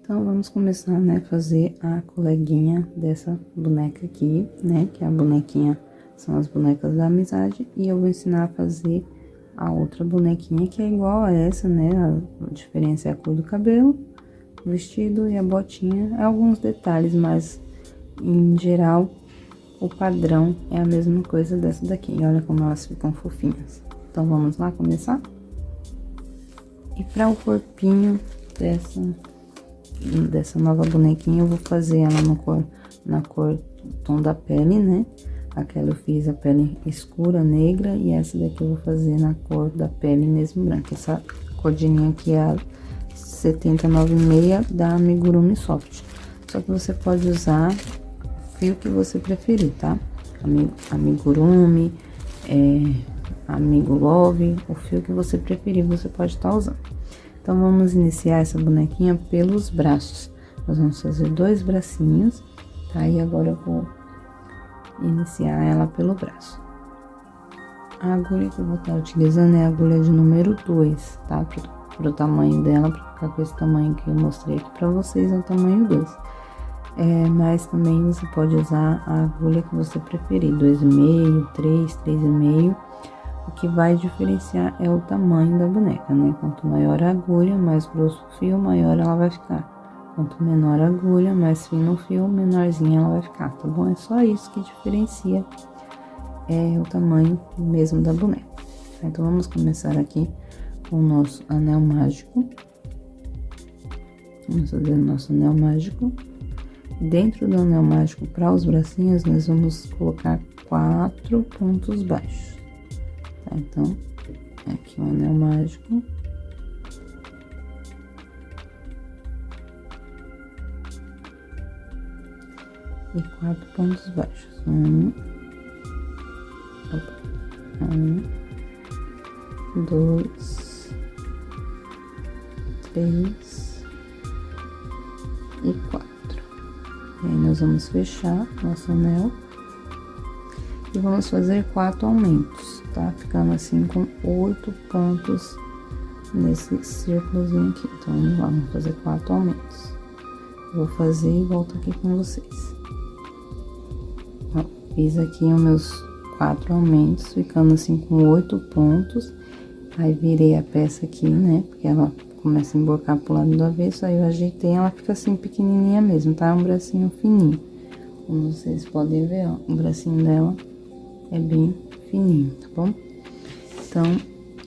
Então, vamos começar, né, fazer a coleguinha dessa boneca aqui, né, que é a bonequinha, são as bonecas da amizade, e eu vou ensinar a fazer a outra bonequinha, que é igual a essa, né, a diferença é a cor do cabelo, o vestido e a botinha, alguns detalhes, mas, em geral, o padrão é a mesma coisa dessa daqui, e olha como elas ficam fofinhas. Então, vamos lá começar? E para o corpinho dessa nova bonequinha, eu vou fazer ela na cor tom da pele, né? Aquela eu fiz a pele escura, negra, e essa daqui eu vou fazer na cor da pele mesmo branca. Essa cordininha aqui é a 7096 da Amigurumi Soft. Só que você pode usar o fio que você preferir, tá? Amigurumi, Amigo Love, o fio que você preferir, você pode estar usando. Então, vamos iniciar essa bonequinha pelos braços. Nós vamos fazer 2 bracinhos, tá? E agora eu vou iniciar ela pelo braço. A agulha que eu vou estar utilizando é a agulha de número 2, tá? Pro tamanho dela, pra ficar com esse tamanho que eu mostrei aqui pra vocês, é o tamanho 2. Mas também você pode usar a agulha que você preferir, 2,5, 3, 3,5. O que vai diferenciar é o tamanho da boneca, né? Quanto maior a agulha, mais grosso o fio, maior ela vai ficar. Quanto menor a agulha, mais fino o fio, menorzinha ela vai ficar, tá bom? É só isso que diferencia o tamanho mesmo da boneca. Então, vamos começar aqui com o nosso anel mágico. Vamos fazer o nosso anel mágico. Dentro do anel mágico, para os bracinhos, nós vamos colocar 4 pontos baixos. Então, aqui o anel mágico. E 4 pontos baixos. 2, 3 e 4. E aí, nós vamos fechar nosso anel. E vamos fazer 4 aumentos, tá? Ficando assim com 8 pontos nesse círculozinho aqui. Então, vamos lá, vamos fazer 4 aumentos. Vou fazer e volto aqui com vocês. Ó, fiz aqui os meus 4 aumentos, ficando assim com 8 pontos. Aí, virei a peça aqui, né? Porque ela começa a emborcar pro lado do avesso, aí eu ajeitei, ela fica assim pequenininha mesmo, tá? Um bracinho fininho. Como vocês podem ver, ó, o bracinho dela é bem fininho, tá bom? Então,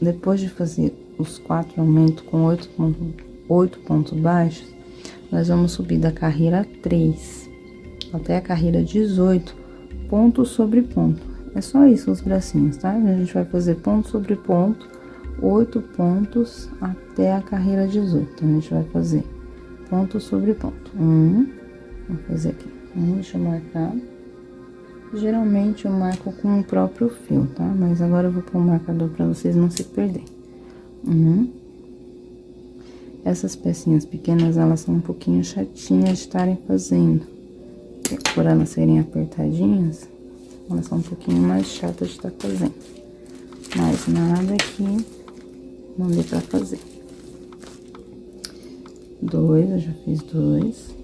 depois de fazer os 4 aumentos com 8 pontos baixos, nós vamos subir da carreira 3 até a carreira 18, ponto sobre ponto. É só isso os bracinhos, tá? A gente vai fazer ponto sobre ponto, 8 pontos até a carreira 18. Então, a gente vai fazer ponto sobre ponto. Vou fazer aqui. Deixa eu marcar. Geralmente eu marco com o próprio fio, tá? Mas agora eu vou pôr um marcador pra vocês não se perderem. Essas pecinhas pequenas, elas são um pouquinho chatinhas de estarem fazendo. Por elas serem apertadinhas, elas são um pouquinho mais chatas de estar fazendo. Mas nada que não dê pra fazer. 2, eu já fiz 2.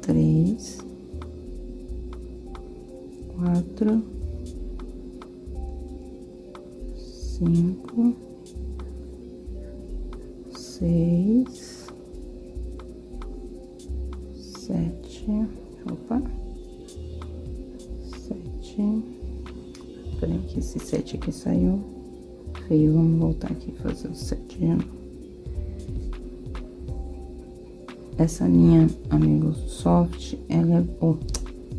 3, 4, 5, 6, 7, opa, 7, peraí que esse 7 aqui saiu feio, vamos voltar aqui e fazer o 7 de novo. Essa linha, Amigo Soft, ela é...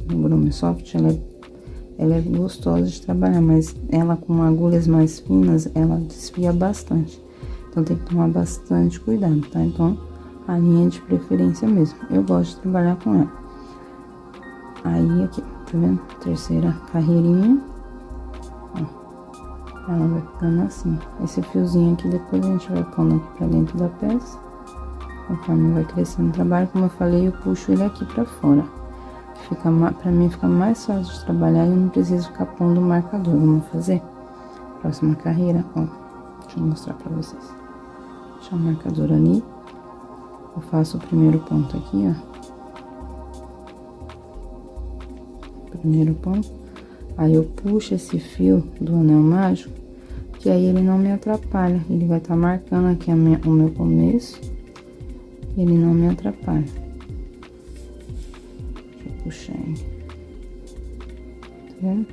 Amigurumi Soft, ela é gostosa de trabalhar, mas ela com agulhas mais finas, ela desfia bastante. Então, tem que tomar bastante cuidado, tá? Então, a linha de preferência mesmo. Eu gosto de trabalhar com ela. Aí, aqui, tá vendo? Terceira carreirinha. Ó, ela vai ficando assim. Esse fiozinho aqui, depois a gente vai pondo aqui pra dentro da peça. Conforme vai crescendo o trabalho, como eu falei, eu puxo ele aqui pra fora. Pra mim fica mais fácil de trabalhar e eu não preciso ficar pondo o marcador. Vamos fazer? Próxima carreira, ó. Deixa eu mostrar pra vocês. Deixa o marcador ali. Eu faço o primeiro ponto aqui, ó. Primeiro ponto. Aí eu puxo esse fio do anel mágico, que aí ele não me atrapalha. Ele vai estar marcando aqui o meu começo. E ele não me atrapalha. Deixa eu puxar ele. Tá vendo?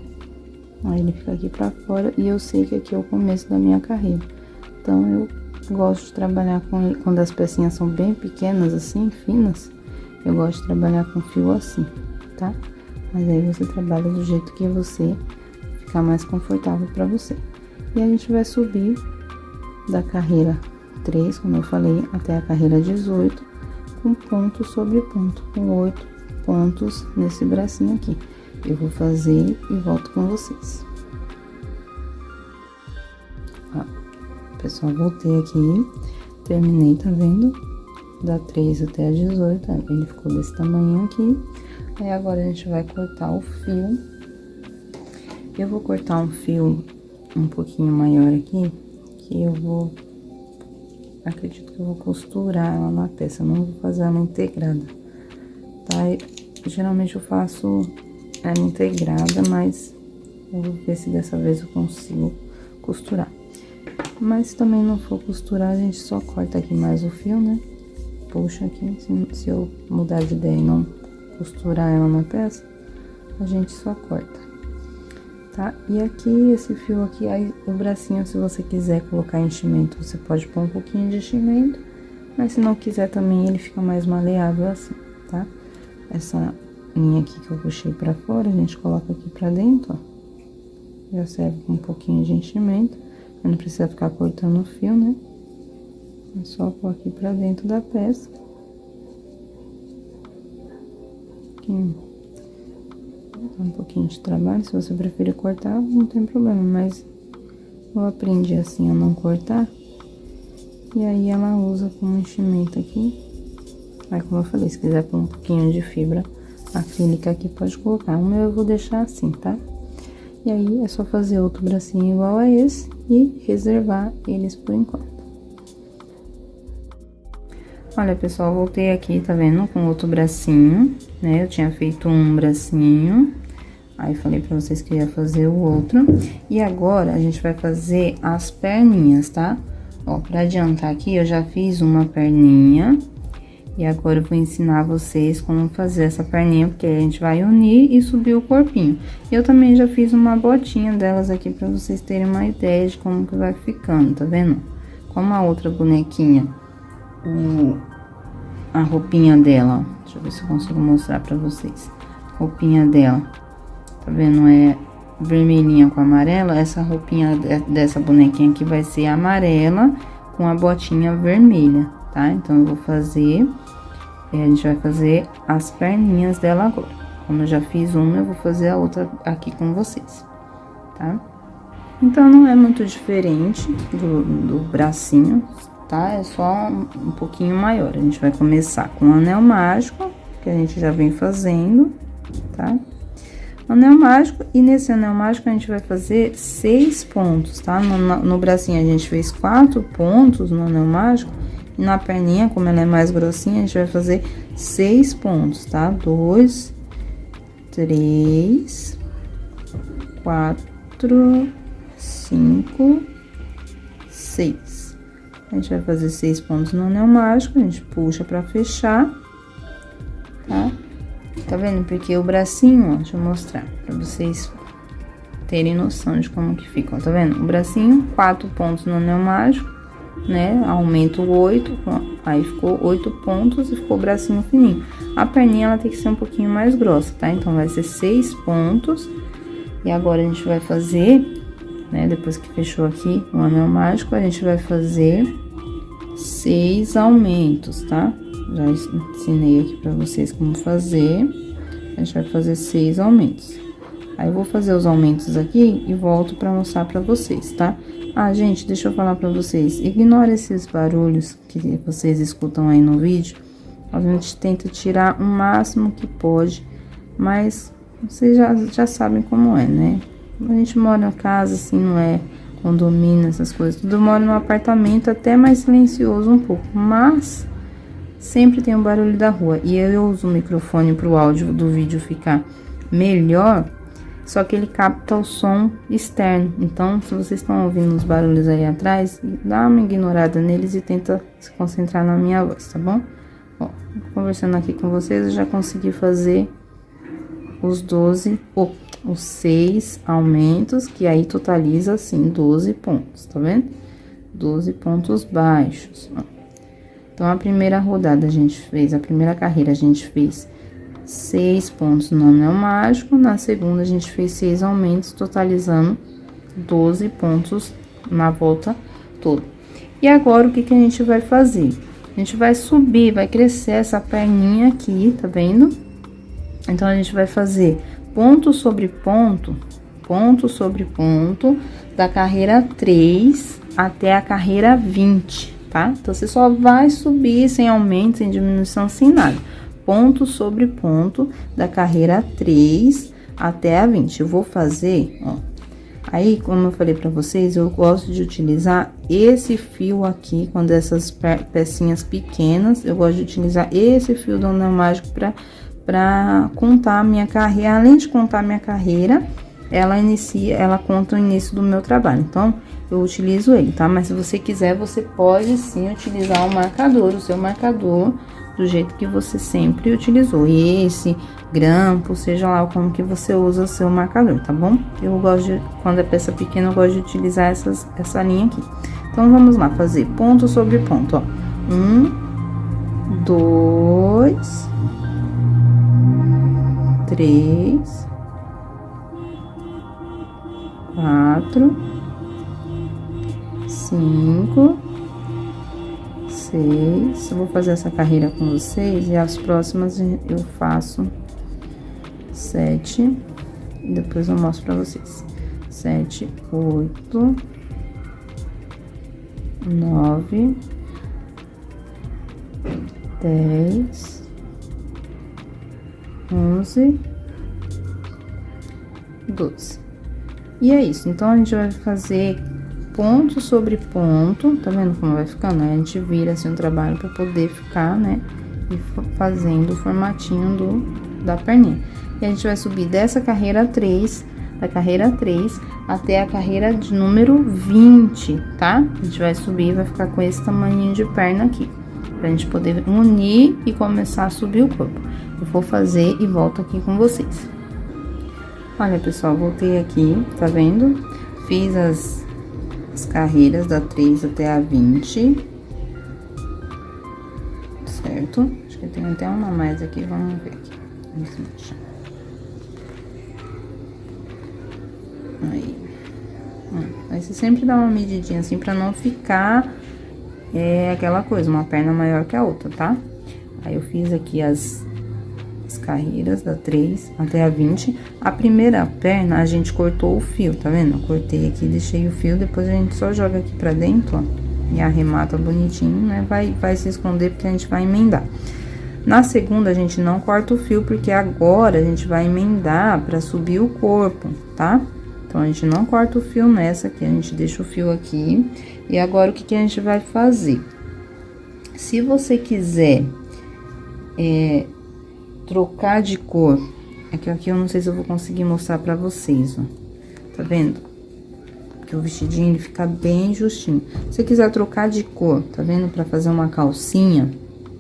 Aí ele fica aqui pra fora e eu sei que aqui é o começo da minha carreira. Então eu gosto de trabalhar com ele, quando as pecinhas são bem pequenas assim, finas, eu gosto de trabalhar com fio assim, tá? Mas aí você trabalha do jeito que você ficar mais confortável pra você. E a gente vai subir da carreira 3, como eu falei, até a carreira 18, com ponto sobre ponto, com 8 pontos nesse bracinho aqui. Eu vou fazer e volto com vocês. Ó, pessoal, voltei aqui, terminei, tá vendo? Da 3 até a 18, ele ficou desse tamanho aqui. Aí agora a gente vai cortar o fio. Eu vou cortar um fio um pouquinho maior aqui, que eu vou... Acredito que eu vou costurar ela na peça, não vou fazer ela integrada, tá? Geralmente eu faço ela integrada, mas eu vou ver se dessa vez eu consigo costurar. Mas se também não for costurar, a gente só corta aqui mais o fio, né? Puxa aqui, se eu mudar de ideia e não costurar ela na peça, a gente só corta, tá? E aqui, esse fio aqui, aí o bracinho, se você quiser colocar enchimento, você pode pôr um pouquinho de enchimento, mas se não quiser também, ele fica mais maleável assim, tá? Essa linha aqui que eu puxei pra fora, a gente coloca aqui pra dentro, ó. Já serve com um pouquinho de enchimento, não precisa ficar cortando o fio, né? É só pôr aqui pra dentro da peça. Aqui. Dá um pouquinho de trabalho, se você preferir cortar, não tem problema, mas eu aprendi assim a não cortar. E aí ela usa como enchimento aqui. Aí, como eu falei, se quiser pôr um pouquinho de fibra acrílica aqui, pode colocar. O meu eu vou deixar assim, tá? E aí, é só fazer outro bracinho igual a esse e reservar eles por enquanto. Olha, pessoal, voltei aqui, tá vendo? Com outro bracinho, né? Eu tinha feito um bracinho, aí falei pra vocês que ia fazer o outro. E agora, a gente vai fazer as perninhas, tá? Ó, pra adiantar aqui, eu já fiz uma perninha. E agora eu vou ensinar vocês como fazer essa perninha, porque a gente vai unir e subir o corpinho. Eu também já fiz uma botinha delas aqui pra vocês terem uma ideia de como que vai ficando, tá vendo? Como a outra bonequinha, a roupinha dela, ó, deixa eu ver se eu consigo mostrar pra vocês. Roupinha dela, tá vendo? É vermelhinha com amarela. Essa roupinha dessa bonequinha aqui vai ser amarela com a botinha vermelha, tá? Então, eu vou fazer, a gente vai fazer as perninhas dela agora. Como eu já fiz uma, eu vou fazer a outra aqui com vocês, tá? Então, não é muito diferente do bracinho, tá? É só um pouquinho maior. A gente vai começar com o anel mágico, que a gente já vem fazendo, tá? Anel mágico, e nesse anel mágico a gente vai fazer 6 pontos, tá? No bracinho a gente fez 4 pontos no anel mágico, e na perninha, como ela é mais grossinha, a gente vai fazer 6 pontos, tá? 2, 3, 4, 5, 6. A gente vai fazer 6 pontos no anel mágico, a gente puxa pra fechar, tá? Tá vendo? Porque o bracinho, ó, deixa eu mostrar pra vocês terem noção de como que fica, ó, tá vendo? O bracinho, 4 pontos no anel mágico, né? Aumento 8, aí ficou 8 pontos e ficou o bracinho fininho. A perninha, ela tem que ser um pouquinho mais grossa, tá? Então, vai ser 6 pontos. E agora, a gente vai fazer, né? Depois que fechou aqui o anel mágico, a gente vai fazer 6 aumentos, tá? Já ensinei aqui pra vocês como fazer. A gente vai fazer 6 aumentos. Aí, eu vou fazer os aumentos aqui e volto pra mostrar pra vocês, tá? Ah, gente, deixa eu falar pra vocês. Ignora esses barulhos que vocês escutam aí no vídeo. A gente tenta tirar o máximo que pode, mas vocês já sabem como é, né? A gente mora em casa, assim, não é condomínio, essas coisas. Tudo, eu moro num apartamento até mais silencioso um pouco, mas sempre tem o barulho da rua. E eu uso o microfone pro áudio do vídeo ficar melhor, só que ele capta o som externo. Então, se vocês estão ouvindo os barulhos aí atrás, dá uma ignorada neles e tenta se concentrar na minha voz, tá bom? Ó, conversando aqui com vocês, eu já consegui fazer os 6 aumentos, que aí totaliza, assim, 12 pontos, tá vendo? 12 pontos baixos, ó. Então, a primeira rodada a gente fez, a primeira carreira a gente fez 6 pontos no anel mágico, na segunda a gente fez 6 aumentos, totalizando 12 pontos na volta toda. E agora, o que que a gente vai fazer? A gente vai subir, vai crescer essa perninha aqui, tá vendo? Então, a gente vai fazer ponto sobre ponto, da carreira 3 até a carreira 20, tá? Então, você só vai subir sem aumento, sem diminuição, sem nada. Ponto sobre ponto da carreira 3 até a 20. Eu vou fazer, ó. Aí, como eu falei pra vocês, eu gosto de utilizar esse fio aqui, quando essas pecinhas pequenas, eu gosto de utilizar esse fio do anel mágico pra contar a minha carreira. Além de contar a minha carreira, ela conta o início do meu trabalho. Então, eu utilizo ele, tá? Mas se você quiser, você pode sim utilizar o marcador, o seu marcador, do jeito que você sempre utilizou. Esse, grampo, seja lá como que você usa o seu marcador, tá bom? Eu gosto de, quando é peça pequena, eu gosto de utilizar essa linha aqui. Então, vamos lá, fazer ponto sobre ponto, ó. 1, 2, 3, 4, 5, 6. Eu vou fazer essa carreira com vocês e as próximas eu faço 7. E depois eu mostro pra vocês. 7, 8, 9, 10, 11, 12. E é isso. Então, a gente vai fazer ponto sobre ponto, tá vendo como vai ficando? Aí a gente vira assim o trabalho pra poder ficar, né, e fazendo o formatinho da perninha. E a gente vai subir dessa carreira 3, da carreira 3 até a carreira de número 20, tá? A gente vai subir e vai ficar com esse tamanhinho de perna aqui, pra gente poder unir e começar a subir o corpo. Eu vou fazer e volto aqui com vocês. Olha, pessoal, voltei aqui, tá vendo? Fiz as carreiras da 3 até a 20, certo? Acho que tem até uma a mais aqui, vamos ver aqui. Aí você sempre dá uma medidinha assim pra não ficar aquela coisa, uma perna maior que a outra, tá? Aí eu fiz aqui as carreiras da 3 até a 20. A primeira perna a gente cortou o fio, tá vendo? Eu cortei aqui, deixei o fio, depois a gente só joga aqui pra dentro, ó, e arremata bonitinho, né? Vai se esconder porque a gente vai emendar. Na segunda a gente não corta o fio, porque agora a gente vai emendar pra subir o corpo, tá? Então, a gente não corta o fio nessa aqui, a gente deixa o fio aqui. E agora, o que que a gente vai fazer? Se você quiser trocar de cor, aqui eu não sei se eu vou conseguir mostrar pra vocês, ó. Tá vendo? Que o vestidinho, ele fica bem justinho. Se você quiser trocar de cor, tá vendo? Pra fazer uma calcinha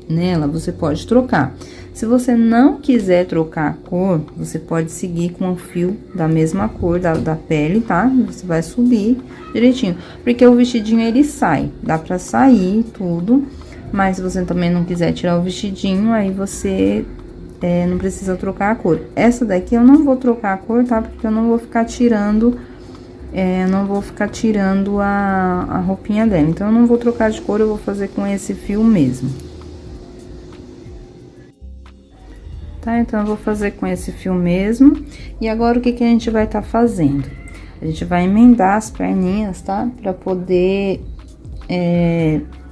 nela, você pode trocar. Se você não quiser trocar a cor, você pode seguir com o fio da mesma cor da pele, tá? Você vai subir direitinho, porque o vestidinho, ele sai, dá pra sair tudo, mas se você também não quiser tirar o vestidinho, aí você não precisa trocar a cor. Essa daqui eu não vou trocar a cor, tá? Porque eu não vou ficar tirando, a roupinha dela. Então, eu não vou trocar de cor, eu vou fazer com esse fio mesmo. Tá? Então, eu vou fazer com esse fio mesmo. E agora, o que que a gente vai tá fazendo? A gente vai emendar as perninhas, tá? Pra poder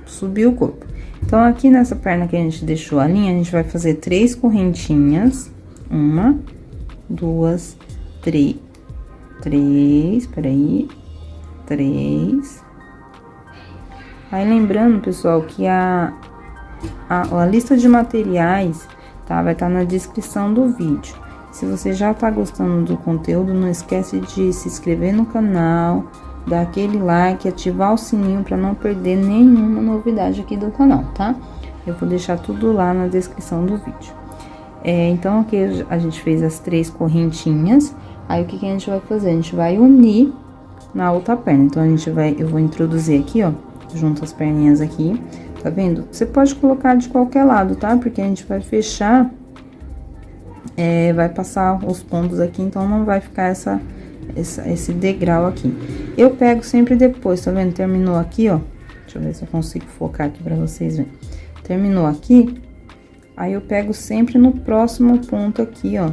subir o corpo. Então, aqui nessa perna que a gente deixou a linha, a gente vai fazer 3 correntinhas. 1, 2, 3, peraí, 3. Aí, lembrando, pessoal, que a lista de materiais, tá? Vai estar na descrição do vídeo. Se você já tá gostando do conteúdo, não esquece de se inscrever no canal, dar aquele like, ativar o sininho para não perder nenhuma novidade aqui do canal, tá? Eu vou deixar tudo lá na descrição do vídeo. Então, aqui a gente fez as 3 correntinhas. Aí, o que a gente vai fazer? A gente vai unir na outra perna. Então, eu vou introduzir aqui, ó, junto as perninhas aqui, tá vendo? Você pode colocar de qualquer lado, tá? Porque a gente vai fechar, vai passar os pontos aqui, então não vai ficar esse degrau aqui. Eu pego sempre depois, tá vendo? Terminou aqui, ó. Deixa eu ver se eu consigo focar aqui pra vocês verem. Terminou aqui, aí eu pego sempre no próximo ponto aqui, ó,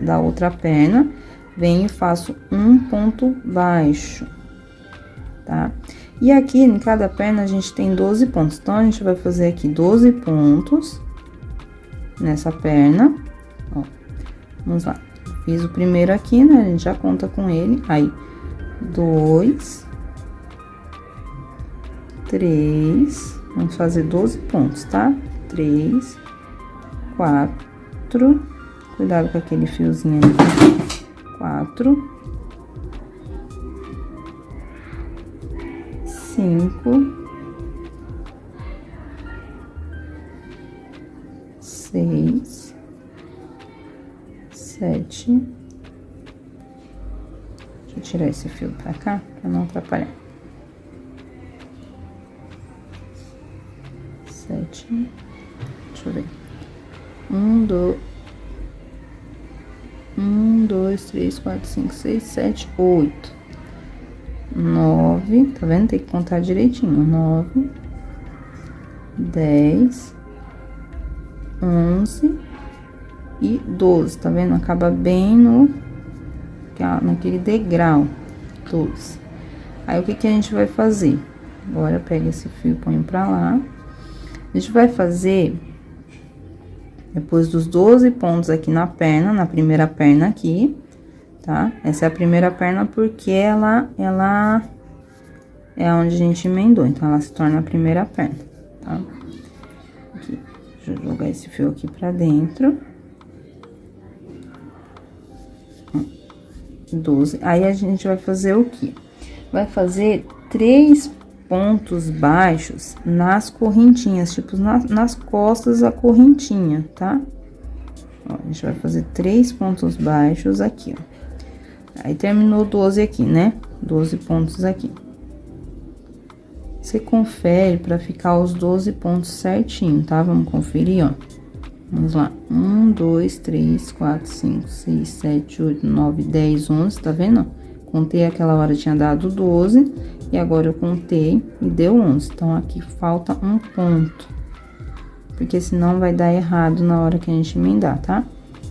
da outra perna, venho e faço um ponto baixo, tá? E aqui, em cada perna, a gente tem 12 pontos. Então, a gente vai fazer aqui 12 pontos nessa perna, ó. Vamos lá. Fiz o primeiro aqui, né? A gente já conta com ele. Aí, 2, 3, vamos fazer 12 pontos, tá? 3, 4, cuidado com aquele fiozinho ali. 4, 5, 6, 7. Deixa eu tirar esse fio pra cá, pra não atrapalhar. 7. Deixa eu ver. 1, 2, 3, 4, 5, 6, 7, 8. 9, tá vendo? Tem que contar direitinho. 9, 10, 11 e 12, tá vendo? Acaba bem naquele degrau, 12. Aí, o que a gente vai fazer? Agora, pega esse fio e põe pra lá. A gente vai fazer, depois dos 12 pontos aqui na perna, na primeira perna aqui, tá? Essa é a primeira perna porque ela é onde a gente emendou, então ela se torna a primeira perna, tá? Aqui, deixa eu jogar esse fio aqui pra dentro. 12. Aí, a gente vai fazer o quê? Vai fazer 3 pontos baixos nas correntinhas, tipo, nas costas da correntinha, tá? Ó, a gente vai fazer 3 pontos baixos aqui, ó. Aí, terminou 12 aqui, né? 12 pontos aqui. Você confere pra ficar os 12 pontos certinho, tá? Vamos conferir, ó. Vamos lá. 1, 2, 3, 4, 5, 6, 7, 8, 9, 10, 11, tá vendo? Contei aquela hora, tinha dado 12, e agora eu contei e deu 11. Então, aqui falta um ponto, porque senão vai dar errado na hora que a gente emendar, tá?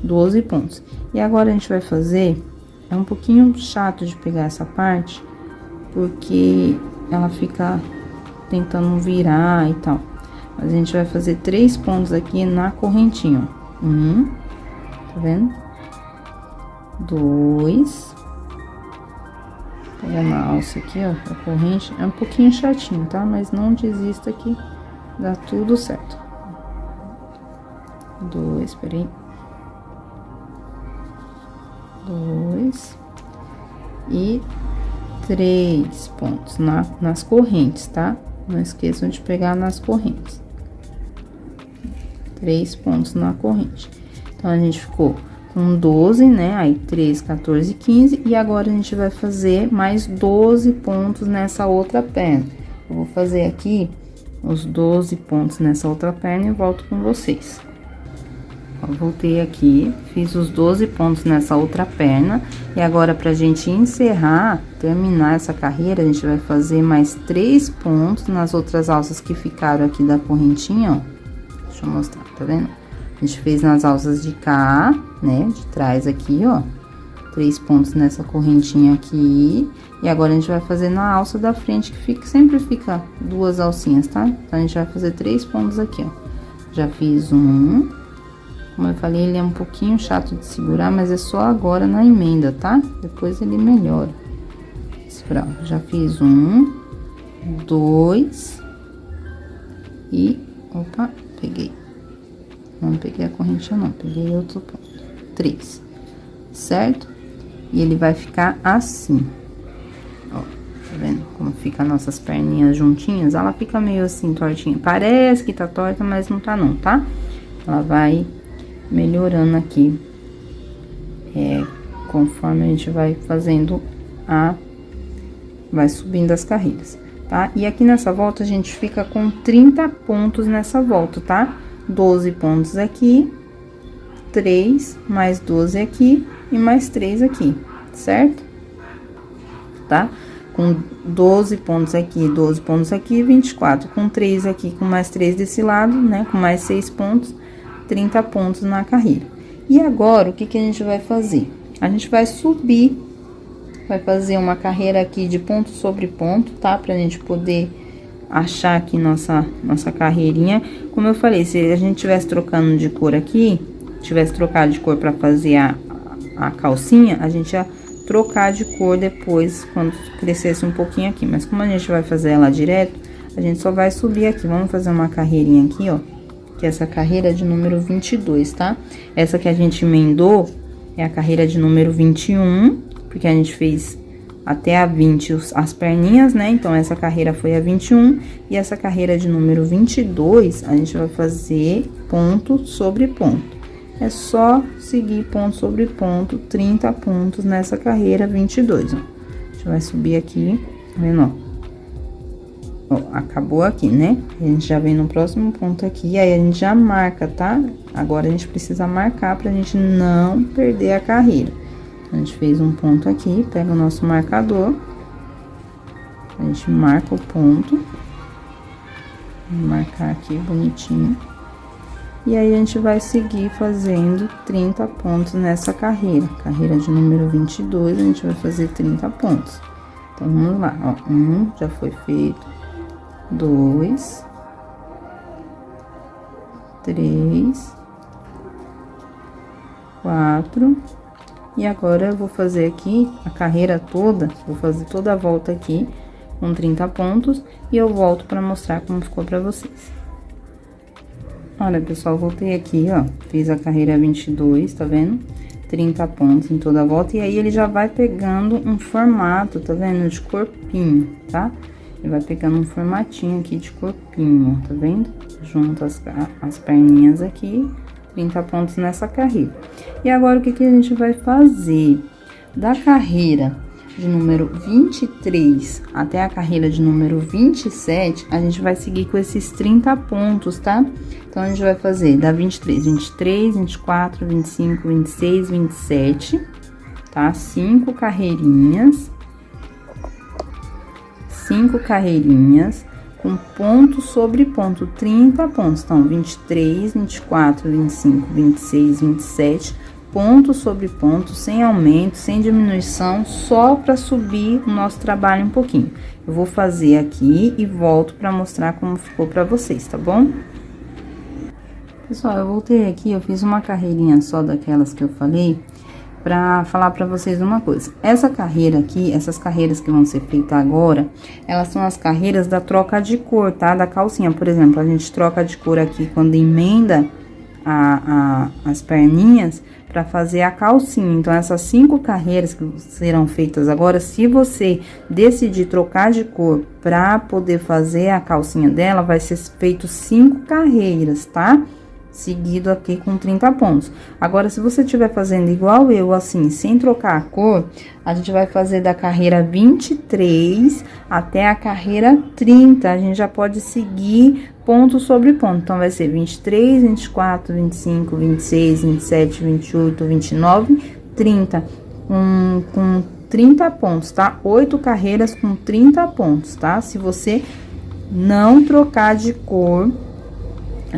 12 pontos. E agora, a gente vai fazer... É um pouquinho chato de pegar essa parte, porque ela fica tentando virar e tal. Mas a gente vai fazer 3 pontos aqui na correntinha, ó. 1, tá vendo? 2. Pega na alça aqui, ó, a corrente. É um pouquinho chatinho, tá? Mas não desista que dá tudo certo. 2, peraí. 2 e 3 pontos nas correntes, tá? Não esqueçam de pegar nas correntes. 3 pontos na corrente. Então, a gente ficou com 12, né? Aí, 3, 14, 15. E agora, a gente vai fazer mais 12 pontos nessa outra perna. Eu vou fazer aqui os 12 pontos nessa outra perna e volto com vocês. Ó, voltei aqui, fiz os 12 pontos nessa outra perna. E agora, pra gente encerrar, terminar essa carreira, a gente vai fazer mais 3 pontos nas outras alças que ficaram aqui da correntinha, ó. Deixa eu mostrar, tá vendo? A gente fez nas alças de cá, né, de trás aqui, ó. 3 pontos nessa correntinha aqui. E agora, a gente vai fazer na alça da frente, que sempre fica 2 alcinhas, tá? Então, a gente vai fazer 3 pontos aqui, ó. Já fiz um. Como eu falei, ele é um pouquinho chato de segurar, mas é só agora na emenda, tá? Depois ele melhora. Esse pra, ó, já fiz 1, 2 e, opa, peguei. Não peguei a corrente não, peguei outro ponto. 3, certo? E ele vai ficar assim. Ó, tá vendo como fica nossas perninhas juntinhas? Ela fica meio assim, tortinha. Parece que tá torta, mas não tá não, tá? Ela vai melhorando aqui, conforme a gente vai fazendo vai subindo as carreiras, tá? E aqui nessa volta, a gente fica com 30 pontos nessa volta, tá? 12 pontos aqui, 3, mais 12 aqui e mais 3 aqui, certo? Tá? Com 12 pontos aqui, 12 pontos aqui, 24. Com 3 aqui, com mais 3 desse lado, né? Com mais 6 pontos, 30 pontos na carreira. E agora, o que que a gente vai fazer? A gente vai subir, vai fazer uma carreira aqui de ponto sobre ponto, tá? Pra gente poder achar aqui nossa carreirinha. Como eu falei, se a gente tivesse trocando de cor aqui, tivesse trocado de cor pra fazer a calcinha, a gente ia trocar de cor depois, quando crescesse um pouquinho aqui. Mas como a gente vai fazer ela direto, a gente só vai subir aqui. Vamos fazer uma carreirinha aqui, ó, que é essa carreira de número 22, tá? Essa que a gente emendou é a carreira de número 21, porque a gente fez até a 20 as perninhas, né? Então, essa carreira foi a 21, e essa carreira de número 22, a gente vai fazer ponto sobre ponto. É só seguir ponto sobre ponto, 30 pontos nessa carreira 22, ó. A gente vai subir aqui, tá vendo, ó? Ó, acabou aqui, né? A gente já vem no próximo ponto aqui, aí a gente já marca, tá? Agora, a gente precisa marcar pra gente não perder a carreira. A gente fez um ponto aqui, pega o nosso marcador, a gente marca o ponto, vou marcar aqui bonitinho, e aí a gente vai seguir fazendo 30 pontos nessa carreira. Carreira de número 22, a gente vai fazer 30 pontos. Então, vamos lá, ó, 1 já foi feito, 2, 3, 4... E agora, eu vou fazer aqui a carreira toda, vou fazer toda a volta aqui com 30 pontos, e eu volto pra mostrar como ficou pra vocês. Olha, pessoal, voltei aqui, ó, fiz a carreira 22, tá vendo? 30 pontos em toda a volta, e aí ele já vai pegando um formato, tá vendo? De corpinho, tá? Ele vai pegando um formatinho aqui de corpinho, tá vendo? Junto as perninhas aqui, 30 pontos nessa carreira. E agora, o que que a gente vai fazer? Da carreira de número 23 até a carreira de número 27, a gente vai seguir com esses 30 pontos, tá? Então, a gente vai fazer da 23, 24, 25, 26, 27, tá? 5 carreirinhas. 5 carreirinhas. Com ponto sobre ponto, 30 pontos. Então, 23, 24, 25, 26, 27, ponto sobre ponto, sem aumento, sem diminuição, só para subir o nosso trabalho um pouquinho. Eu vou fazer aqui e volto para mostrar como ficou para vocês, tá bom? Pessoal, eu voltei aqui, eu fiz uma carreirinha só daquelas que eu falei, pra falar pra vocês uma coisa. Essa carreira aqui, essas carreiras que vão ser feitas agora, elas são as carreiras da troca de cor, tá? Da calcinha, por exemplo, a gente troca de cor aqui quando emenda as perninhas pra fazer a calcinha. Então, essas 5 carreiras que serão feitas agora, se você decidir trocar de cor pra poder fazer a calcinha dela, vai ser feito 5 carreiras, tá? Seguido aqui com 30 pontos. Agora, se você estiver fazendo igual eu, assim, sem trocar a cor, a gente vai fazer da carreira 23 até a carreira 30. A gente já pode seguir ponto sobre ponto. Então, vai ser 23, 24, 25, 26, 27, 28, 29, 30. Com 30 pontos, tá? 8 carreiras com 30 pontos, tá? Se você não trocar de cor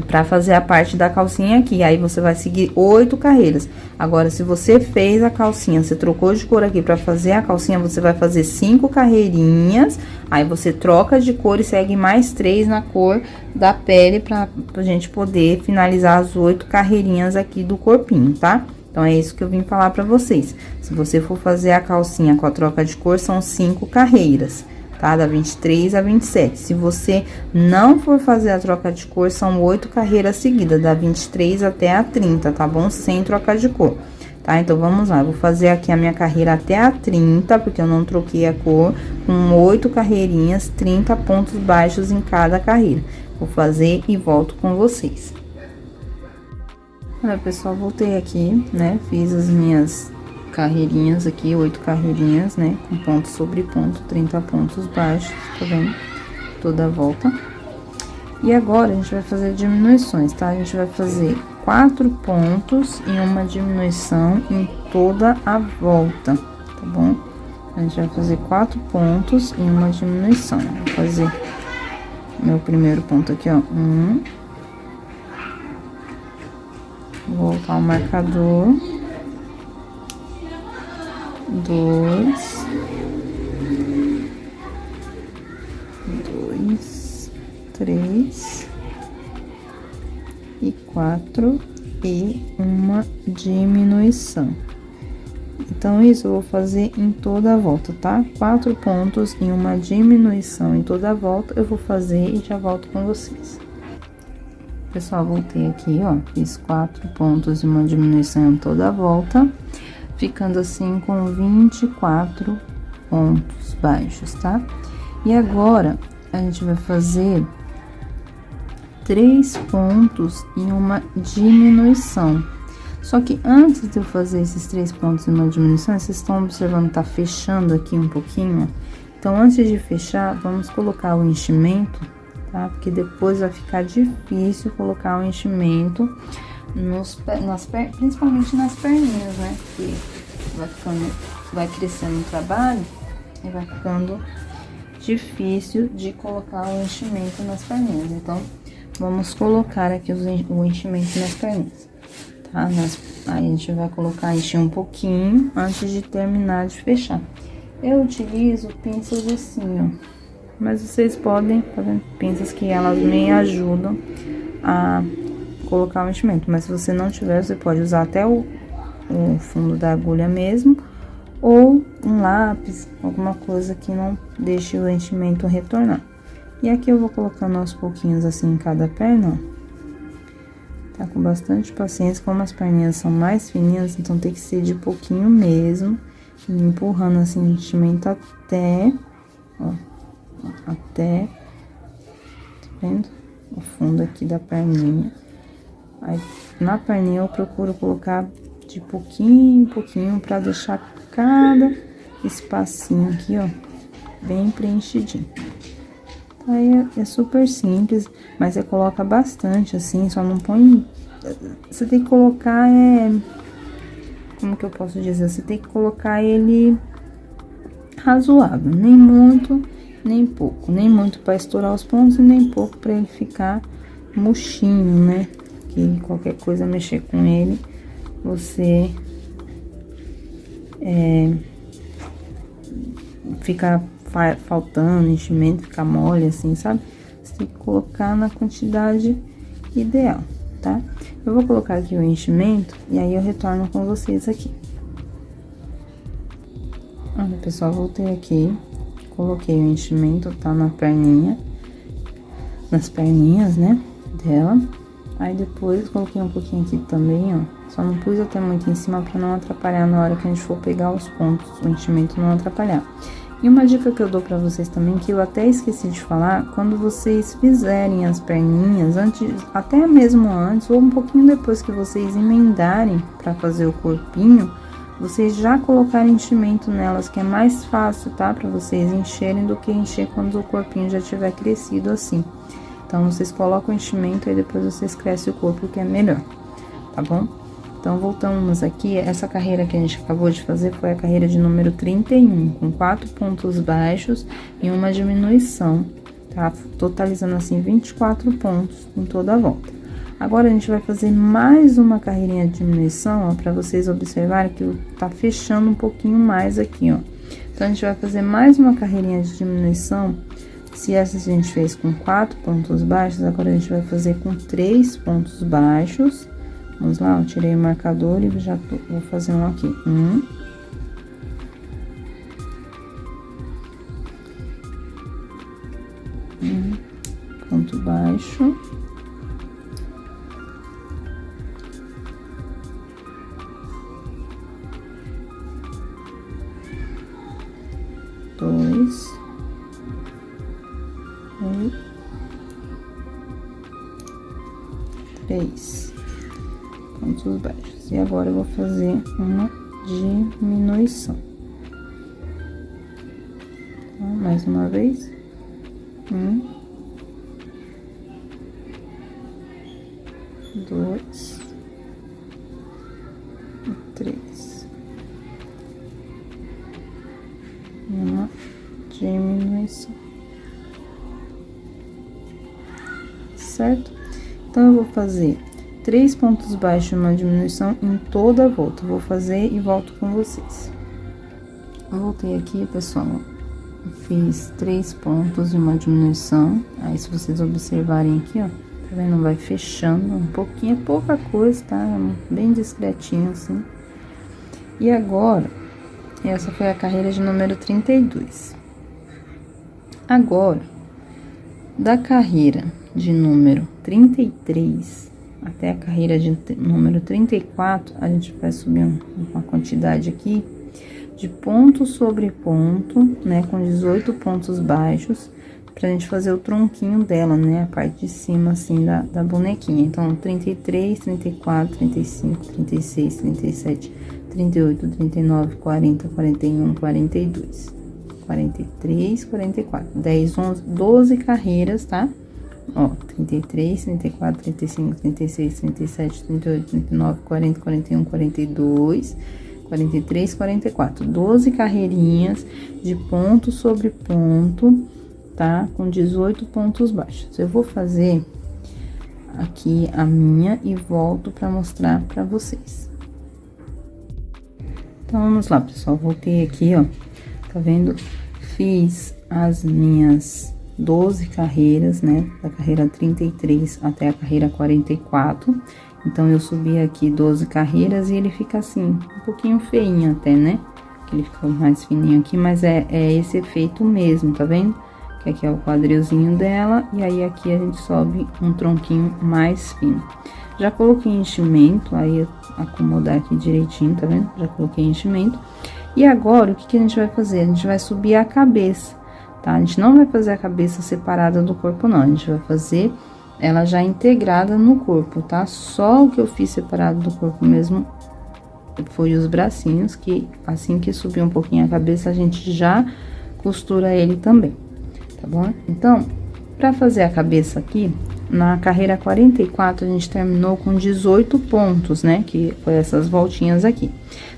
pra fazer a parte da calcinha aqui, aí você vai seguir 8 carreiras. Agora, se você fez a calcinha, você trocou de cor aqui pra fazer a calcinha, você vai fazer 5 carreirinhas, aí você troca de cor e segue mais 3 na cor da pele pra gente poder finalizar as 8 carreirinhas aqui do corpinho, tá? Então, é isso que eu vim falar pra vocês. Se você for fazer a calcinha com a troca de cor, são 5 carreiras, tá? Da 23 a 27. Se você não for fazer a troca de cor, são 8 carreiras seguidas, da 23 até a 30, tá bom? Sem troca de cor, tá? Então, vamos lá. Eu vou fazer aqui a minha carreira até a 30, porque eu não troquei a cor, com 8 carreirinhas, 30 pontos baixos em cada carreira. Vou fazer e volto com vocês. Olha, pessoal, voltei aqui, né? Fiz as minhas carreirinhas aqui, 8 carreirinhas, né? Com ponto sobre ponto, 30 pontos baixos, tá vendo? Toda a volta. E agora, a gente vai fazer diminuições, tá? A gente vai fazer 4 pontos e uma diminuição em toda a volta, tá bom? A gente vai fazer 4 pontos e uma diminuição. Vou fazer meu primeiro ponto aqui, ó. 1. Vou voltar o marcador. 2. 3. E 4. E uma diminuição. Então, isso eu vou fazer em toda a volta, tá? 4 pontos e uma diminuição em toda a volta, eu vou fazer e já volto com vocês. Pessoal, voltei aqui, ó, fiz 4 pontos e uma diminuição em toda a volta, ficando assim com 24 pontos baixos, tá? E agora, a gente vai fazer 3 pontos e uma diminuição. Só que antes de eu fazer esses 3 pontos e uma diminuição, vocês estão observando, tá fechando aqui um pouquinho, ó. Então, antes de fechar, vamos colocar o enchimento, tá? Porque depois vai ficar difícil colocar o enchimento principalmente nas perninhas, né? Porque vai crescendo o trabalho e vai ficando difícil de colocar o enchimento nas perninhas. Então, vamos colocar aqui o enchimento nas perninhas, tá? Aí a gente vai colocar, encher um pouquinho antes de terminar de fechar. Eu utilizo pinças assim, ó. Mas vocês podem, tá vendo? Pinças que elas me ajudam a colocar o enchimento. Mas se você não tiver, você pode usar até o fundo da agulha mesmo. Ou um lápis, alguma coisa que não deixe o enchimento retornar. E aqui eu vou colocando aos pouquinhos assim em cada perna, ó. Tá com bastante paciência, como as perninhas são mais fininhas, então tem que ser de pouquinho mesmo. E empurrando assim o enchimento até, ó. Até, tá vendo? O fundo aqui da perninha. Aí, na perninha eu procuro colocar de pouquinho em pouquinho pra deixar cada espacinho aqui, ó, bem preenchidinho. Aí é super simples, mas você coloca bastante assim, só não põe... Você tem que colocar, como que eu posso dizer? Você tem que colocar ele razoável, nem muito, nem pouco. Nem muito pra estourar os pontos e nem pouco pra ele ficar murchinho, né? Que qualquer coisa mexer com ele, você fica faltando enchimento, fica mole assim, sabe? Você tem que colocar na quantidade ideal, tá? Eu vou colocar aqui o enchimento e aí eu retorno com vocês aqui. Olha, pessoal, voltei aqui, coloquei o enchimento, tá na perninha, nas perninhas, né, dela. Aí depois coloquei um pouquinho aqui também, ó, só não pus até muito em cima pra não atrapalhar na hora que a gente for pegar os pontos, o enchimento não atrapalhar. E uma dica que eu dou pra vocês também, que eu até esqueci de falar, quando vocês fizerem as perninhas, até mesmo antes, ou um pouquinho depois que vocês emendarem pra fazer o corpinho, vocês já colocarem enchimento nelas, que é mais fácil, tá? Pra vocês encherem do que encher quando o corpinho já tiver crescido assim. Então, vocês colocam o enchimento e depois vocês crescem o corpo, que é melhor, tá bom? Então, voltamos aqui, essa carreira que a gente acabou de fazer foi a carreira de número 31, com 4 pontos baixos e uma diminuição, tá? Totalizando assim 24 pontos em toda a volta. Agora, a gente vai fazer mais uma carreirinha de diminuição, ó, pra vocês observarem que tá fechando um pouquinho mais aqui, ó. Então, a gente vai fazer mais uma carreirinha de diminuição. Se essa a gente fez com 4 pontos baixos, agora a gente vai fazer com 3 pontos baixos, Vamos lá, eu tirei o marcador e já vou fazer um aqui. Um. Ponto baixo. Dois. E três pontos baixos. E agora eu vou fazer uma diminuição. Então, mais uma vez. Um, dois e três. Uma diminuição. Certo? Então, eu vou fazer 3 pontos baixos e uma diminuição em toda a volta. Vou fazer e volto com vocês. Eu voltei aqui, pessoal. Eu fiz 3 pontos e uma diminuição. Aí, se vocês observarem aqui, ó, tá vendo? Vai fechando um pouquinho, é pouca coisa, tá? Bem discretinho, assim. E agora, essa foi a carreira de número 32. Agora, da carreira de número 33 até a carreira de número 34, a gente vai subir uma quantidade aqui de ponto sobre ponto, né, com 18 pontos baixos, pra gente fazer o tronquinho dela, né, a parte de cima, assim, da bonequinha. Então, 33, 34, 35, 36, 37, 38, 39, 40, 41, 42, 43, 44, 10, 11, 12 carreiras, tá? Ó, 33, 34, 35, 36, 37, 38, 39, 40, 41, 42, 43, 44. 12 carreirinhas de ponto sobre ponto, tá? Com 18 pontos baixos. Eu vou fazer aqui a minha e volto pra mostrar pra vocês. Então, vamos lá, pessoal. Voltei aqui, ó. Tá vendo? Fiz as minhas 12 carreiras, né, da carreira 33 até a carreira 44. Então, eu subi aqui 12 carreiras e ele fica assim, um pouquinho feinho até, né? Que ele fica mais fininho aqui, mas é esse efeito mesmo, tá vendo? Que aqui é o quadrilzinho dela, e aí aqui a gente sobe um tronquinho mais fino. Já coloquei enchimento, aí acomodar aqui direitinho, tá vendo? Já coloquei enchimento. E agora, o que a gente vai fazer? A gente vai subir a cabeça. Tá? A gente não vai fazer a cabeça separada do corpo, não. A gente vai fazer ela já integrada no corpo, tá? Só o que eu fiz separado do corpo mesmo foi os bracinhos, que assim que subir um pouquinho a cabeça, a gente já costura ele também, tá bom? Então, pra fazer a cabeça aqui, na carreira 44, a gente terminou com 18 pontos, né? Que foi essas voltinhas aqui.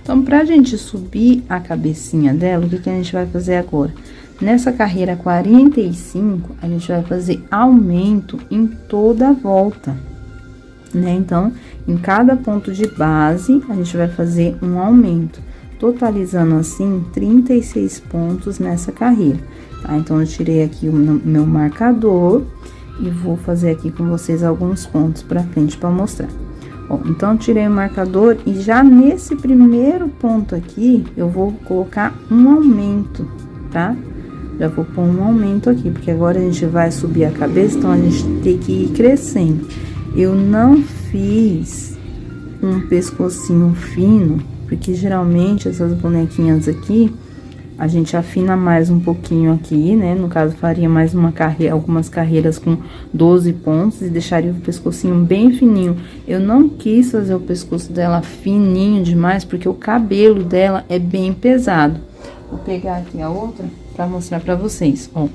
Então, pra gente subir a cabecinha dela, o que a gente vai fazer agora? Nessa carreira 45, a gente vai fazer aumento em toda a volta, né? Então, em cada ponto de base, a gente vai fazer um aumento, totalizando assim 36 pontos nessa carreira, tá? Então, eu tirei aqui o meu marcador e vou fazer aqui com vocês alguns pontos pra frente pra mostrar. Ó, então, eu tirei o marcador e já nesse primeiro ponto aqui, eu vou colocar um aumento, tá? Já vou pôr um aumento aqui, porque agora a gente vai subir a cabeça, então a gente tem que ir crescendo. Eu não fiz um pescocinho fino, porque geralmente essas bonequinhas aqui, a gente afina mais um pouquinho aqui, né? No caso, faria mais uma carreira, algumas carreiras com 12 pontos e deixaria o pescocinho bem fininho. Eu não quis fazer o pescoço dela fininho demais, porque o cabelo dela é bem pesado. Vou pegar aqui a outra pra mostrar pra vocês, ó.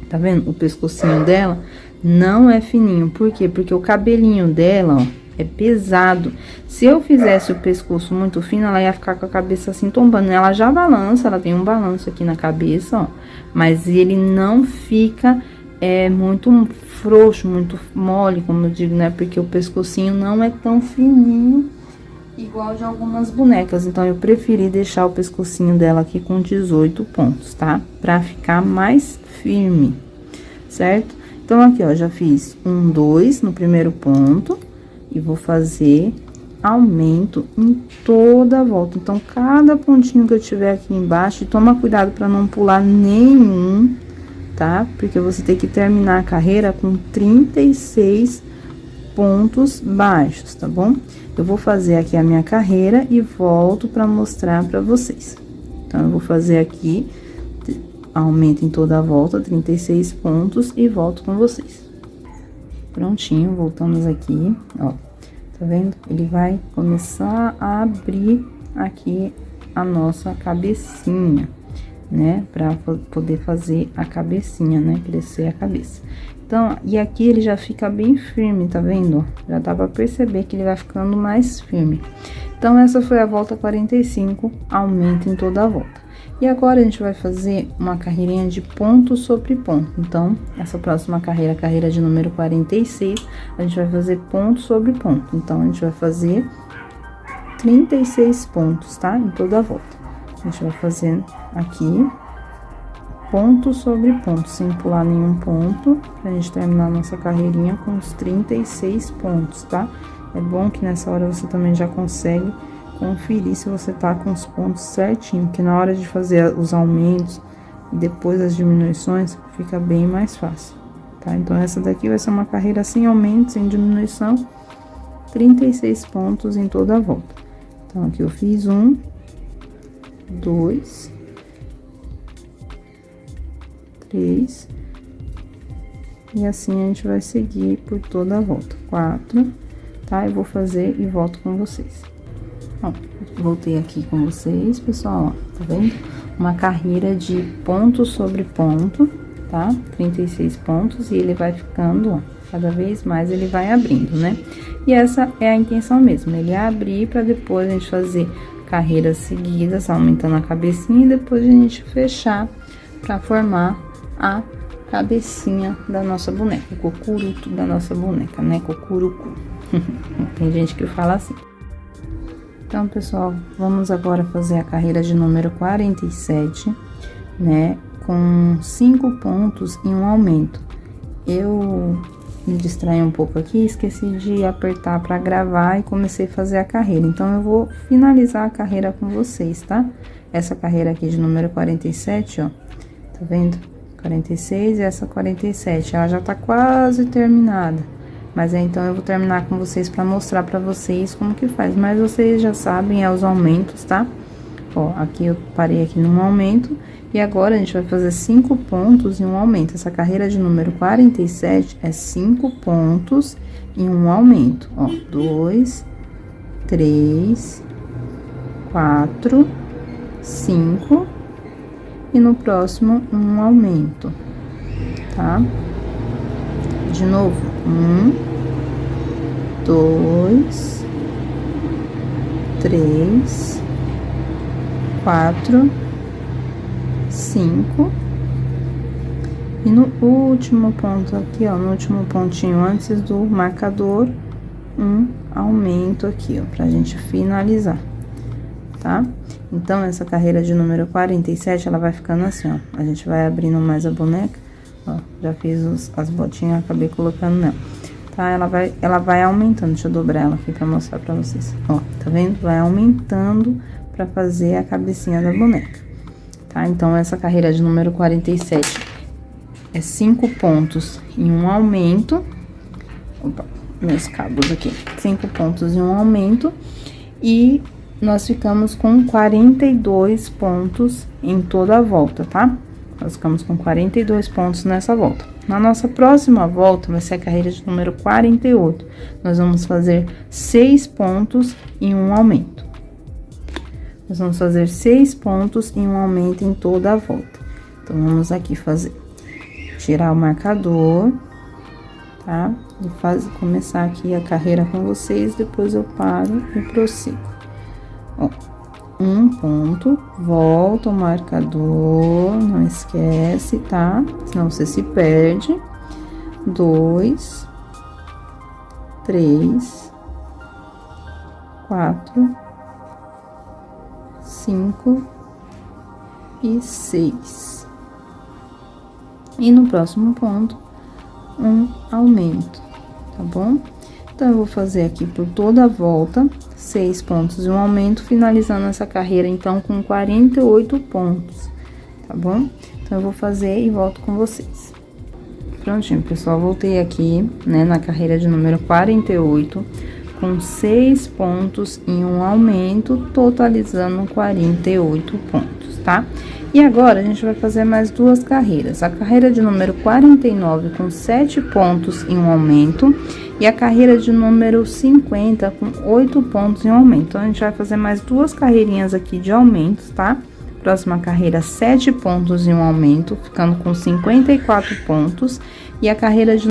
Tá vendo? O pescocinho dela não é fininho. Por quê? Porque o cabelinho dela, ó, é pesado. Se eu fizesse o pescoço muito fino, ela ia ficar com a cabeça assim tombando. Ela já balança, ela tem um balanço aqui na cabeça, ó. Mas ele não fica muito frouxo, muito mole, como eu digo, né? Porque o pescocinho não é tão fininho igual de algumas bonecas. Então, eu preferi deixar o pescocinho dela aqui com 18 pontos, tá? Pra ficar mais firme, certo? Então, aqui, ó, já fiz 1, 2 no primeiro ponto. e vou fazer aumento em toda a volta. Então, cada pontinho que eu tiver aqui embaixo, toma cuidado para não pular nenhum, tá? Porque você tem que terminar a carreira com 36 pontos baixos, tá bom? Eu vou fazer aqui a minha carreira e volto para mostrar para vocês. Então, eu vou fazer aqui, aumento em toda a volta, 36 pontos e volto com vocês. Prontinho, voltamos aqui, ó. Tá vendo? Ele vai começar a abrir aqui a nossa cabecinha, né? Pra poder fazer a cabecinha, né? Crescer a cabeça. Então, e aqui ele já fica bem firme, tá vendo? Já dá pra perceber que ele vai ficando mais firme. Então, essa foi a volta 45, aumento em toda a volta. E agora, a gente vai fazer uma carreirinha de ponto sobre ponto. Então, essa próxima carreira, carreira de número 46, a gente vai fazer ponto sobre ponto. Então, a gente vai fazer 36 pontos, tá? Em toda a volta. A gente vai fazer aqui, ponto sobre ponto, sem pular nenhum ponto, pra gente terminar a nossa carreirinha com os 36 pontos, tá? É bom que nessa hora você também já consegue conferir se você tá com os pontos certinho, porque na hora de fazer os aumentos e depois as diminuições, fica bem mais fácil, tá? Então, essa daqui vai ser uma carreira sem aumento, sem diminuição, 36 pontos em toda a volta. Então, aqui eu fiz 1, 2, 3, e assim a gente vai seguir por toda a volta. 4, tá? Eu vou fazer e volto com vocês. Ó, voltei aqui com vocês, pessoal, ó, tá vendo? Uma carreira de ponto sobre ponto, tá? 36 pontos, e ele vai ficando, ó, cada vez mais ele vai abrindo, né? E essa é a intenção mesmo, ele abrir pra depois a gente fazer carreiras seguidas, aumentando a cabecinha, e depois a gente fechar pra formar a cabecinha da nossa boneca, o cocuruto da nossa boneca, né? Cocurucu. Tem gente que fala assim. Então, pessoal, vamos agora fazer a carreira de número 47, né? Com 5 pontos e um aumento. Eu me distraí um pouco aqui, esqueci de apertar para gravar e comecei a fazer a carreira. Então, eu vou finalizar a carreira com vocês, tá? Essa carreira aqui de número 47, ó, tá vendo? 46 e essa 47, ela já tá quase terminada. Mas então eu vou terminar com vocês para mostrar para vocês como que faz. Mas vocês já sabem, é os aumentos, tá? Ó, aqui eu parei aqui num aumento. E agora a gente vai fazer 5 pontos e um aumento. Essa carreira de número 47 é 5 pontos e um aumento. Ó, 2, 3, 4, 5. E no próximo, um aumento, tá? De novo, 1, 2, 3, 4, 5. E no último ponto aqui, ó, no último pontinho antes do marcador, um aumento aqui, ó, pra gente finalizar, tá? Então, essa carreira de número 47, ela vai ficando assim, ó. A gente vai abrindo mais a boneca. Ó, já fiz as botinhas, acabei colocando nela, tá? Ela vai aumentando, deixa eu dobrar ela aqui pra mostrar pra vocês. Ó, tá vendo? Vai aumentando pra fazer a cabecinha da boneca, tá? Então, essa carreira de número 47 é 5 pontos e um aumento. Opa, meus cabos aqui. 5 pontos e um aumento. E nós ficamos com 42 pontos em toda a volta, tá? Nós ficamos com 42 pontos nessa volta. Na nossa próxima volta, vai ser a carreira de número 48. Nós vamos fazer 6 pontos e um aumento. Nós vamos fazer 6 pontos e um aumento em toda a volta. Então, vamos aqui fazer, tirar o marcador, tá? E começar aqui a carreira com vocês, depois eu paro e prossigo. Ó, um ponto, volta o marcador, não esquece, tá? Senão você se perde. 2, 3, 4, 5 e 6. E no próximo ponto, um aumento, tá bom? Então, eu vou fazer aqui por toda a volta, 6 pontos e um aumento, finalizando essa carreira, então, com 48 pontos, tá bom? Então, eu vou fazer e volto com vocês. Prontinho, pessoal, voltei aqui, né, na carreira de número 48, com 6 pontos e um aumento, totalizando 48 pontos, tá? E agora, a gente vai fazer mais duas carreiras. A carreira de número 49, com 7 pontos e um aumento, e a carreira de número 50, com 8 pontos e um aumento. Então, a gente vai fazer mais duas carreirinhas aqui de aumentos, tá? Próxima carreira, 7 pontos e um aumento, ficando com 54 pontos. E a carreira de